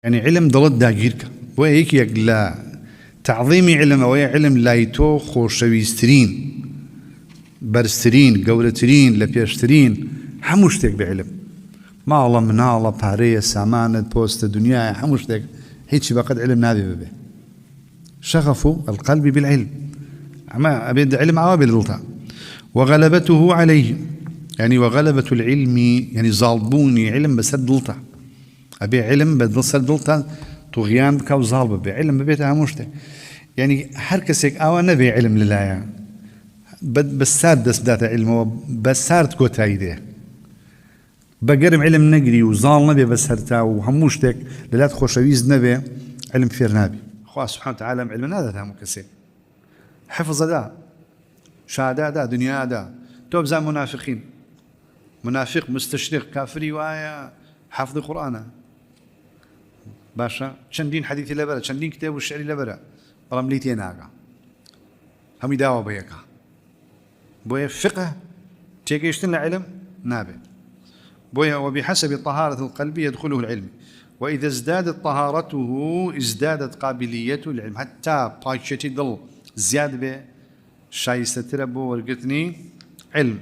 يعني علم دڵت داگیرکە بۆ یەکێک لە تعظیمی علم ئەوەیە علم لای تۆ خۆشەویستترین بەرزترین گەورەترین لە پێشترین هەموو شتێک بە علم ماڵە مناڵە پارەیە سامانت پۆستە دنیاە هەموو شتێک هیچی بەقەد علم نابێ ببێ شغف القلب بالعلم أما أبيد علم عوابل دڵتا وغلبته عليه يعني وغلبة العلم يعني ظالبوني علم بسر دڵتا أبي علم بسر دڵتا طغيان بك وظال ببي علم ببيتها مشتى يعني هر كسيك أو نبي علم لله بسار دست داتا علم بسار تكوت هيده بقرم علم نجري وظال نبي بسرتا وهموشتك للا خوشويز نبي علم فير نبي خواه سبحانه وتعالى علم هذا تهم كسي حفظ دا شهادة دا دنيا دا توب زي منافقين منافق مستشرق كافري وآية حفظ القرآن باشا چندين حديثي لبرا چندين كتاب والشعري لبرا رمليتي ناقا هم يداوا بيكا بويا فقه تيجيشتن علم نابع بويا وبحسب طهارة القلب يدخله العلم وإذا ازدادت طهارته ازدادت قابليته للعلم حتى بايشتي ضل زيادة به شايستة تربو ورقتني علم